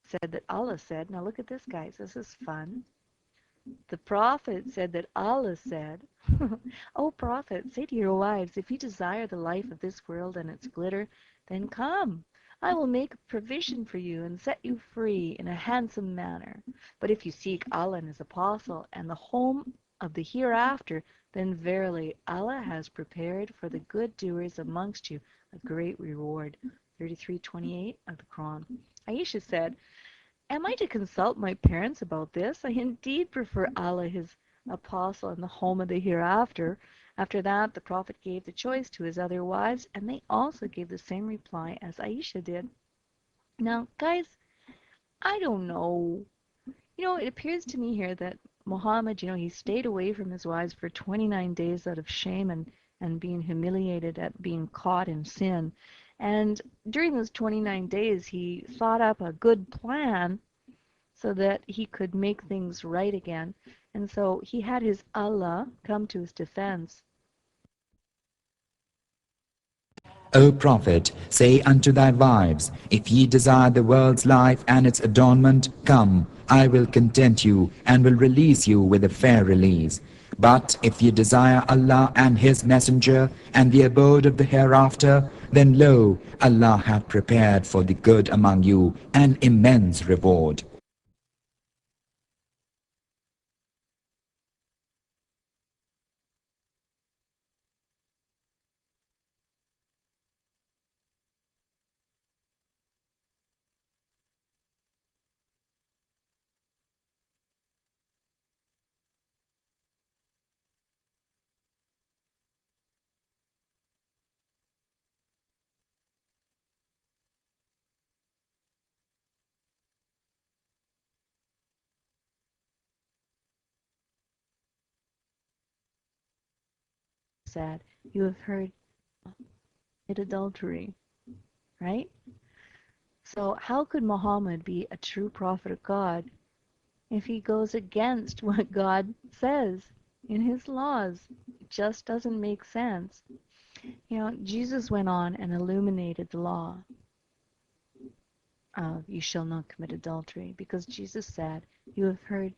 said that Allah said, now look at this, guys, this is fun. The Prophet said that Allah said, O Prophet, say to your wives, if you desire the life of this world and its glitter, then come. I will make provision for you and set you free in a handsome manner. But if you seek Allah and His Apostle and the home of the hereafter, then verily Allah has prepared for the good doers amongst you a great reward. 33:28 of the Quran. Aisha said, am I to consult my parents about this? I indeed prefer Allah, His Apostle, and the home of the hereafter. After that, the Prophet gave the choice to his other wives, and they also gave the same reply as Aisha did. Now, guys, I don't know. It appears to me here that Muhammad, he stayed away from his wives for 29 days out of shame and being humiliated at being caught in sin. And during those 29 days, he thought up a good plan so that he could make things right again. And so he had his Allah come to his defense. O Prophet, say unto thy wives, if ye desire the world's life and its adornment, come, I will content you, and will release you with a fair release. But if ye desire Allah and His Messenger, and the abode of the hereafter, then lo, Allah hath prepared for the good among you an immense reward. Said, you have heard it adultery, right? So how could Muhammad be a true prophet of God if he goes against what God says in his laws? It just doesn't make sense. Jesus went on and illuminated the law of you shall not commit adultery, because Jesus said, you have heard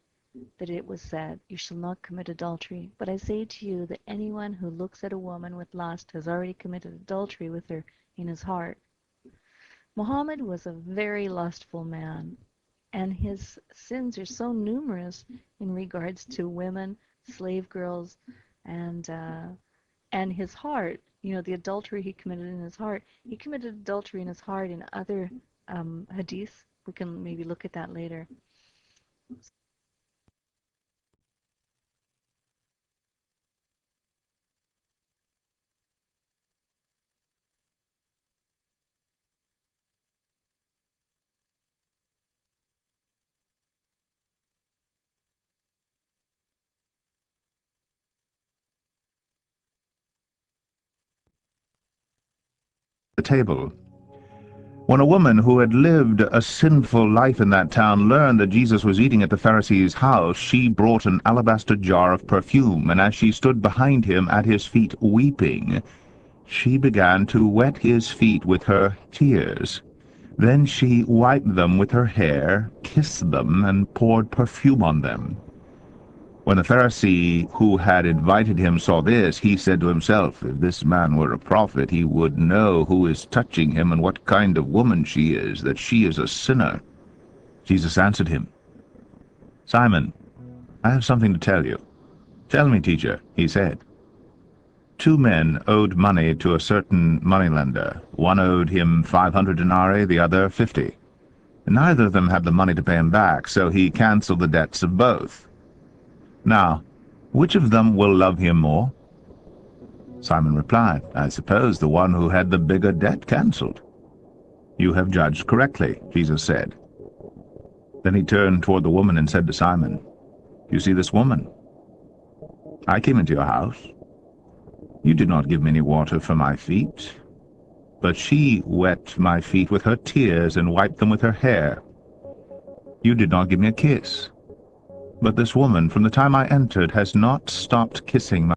that it was said, you shall not commit adultery. But I say to you that anyone who looks at a woman with lust has already committed adultery with her in his heart. Muhammad was a very lustful man, and his sins are so numerous in regards to women, slave girls, and his heart. The adultery he committed in his heart. He committed adultery in his heart in other hadiths. We can maybe look at that later. The table. When a woman who had lived a sinful life in that town learned that Jesus was eating at the Pharisee's house, she brought an alabaster jar of perfume, and as she stood behind him at his feet weeping, she began to wet his feet with her tears. Then she wiped them with her hair, kissed them, and poured perfume on them. When the Pharisee who had invited him saw this, he said to himself, if this man were a prophet, he would know who is touching him and what kind of woman she is, that she is a sinner. Jesus answered him, Simon, I have something to tell you. Tell me, teacher, he said. 2 men owed money to a certain moneylender. One owed him 500 denarii, the other 50. Neither of them had the money to pay him back, so he canceled the debts of both. Now, which of them will love him more? Simon replied, I suppose the one who had the bigger debt cancelled. You have judged correctly, Jesus said. Then he turned toward the woman and said to Simon, You see this woman? I came into your house. You did not give me any water for my feet, but she wet my feet with her tears and wiped them with her hair. You did not give me a kiss, but this woman, from the time I entered, has not stopped kissing my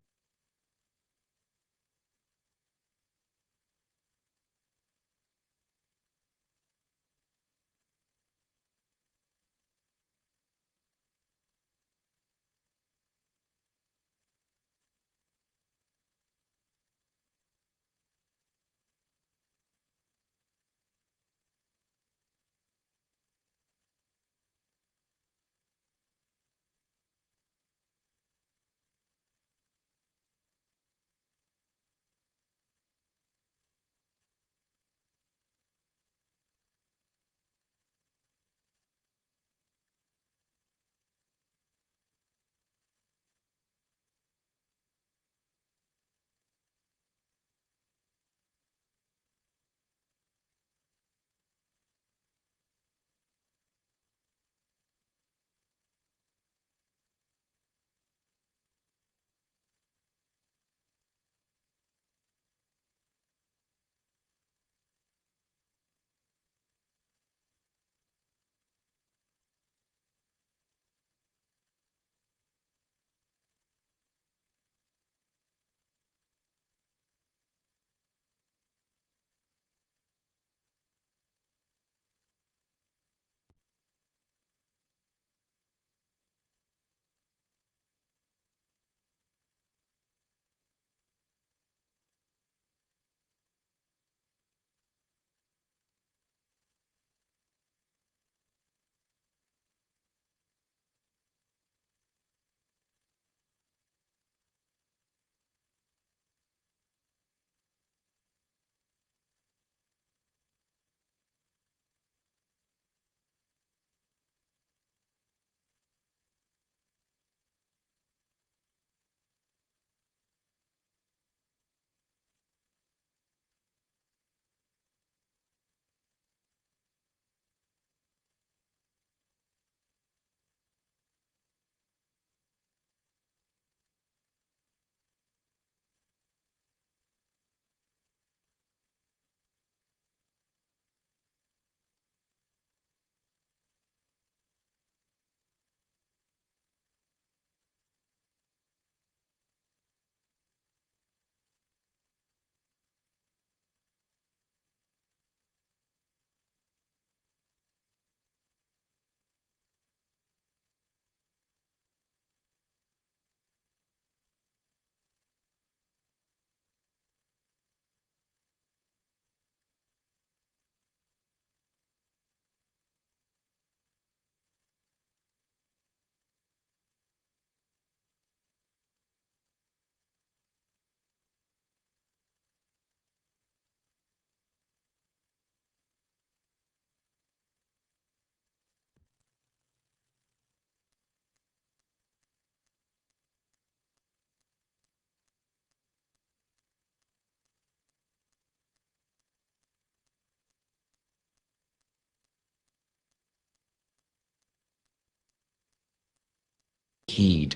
heed.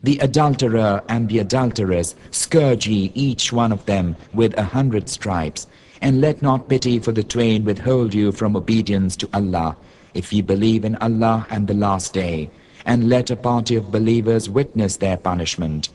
The adulterer and the adulteress scourge ye each one of them with 100 stripes. And let not pity for the twain withhold you from obedience to Allah, if ye believe in Allah and the last day. And let a party of believers witness their punishment.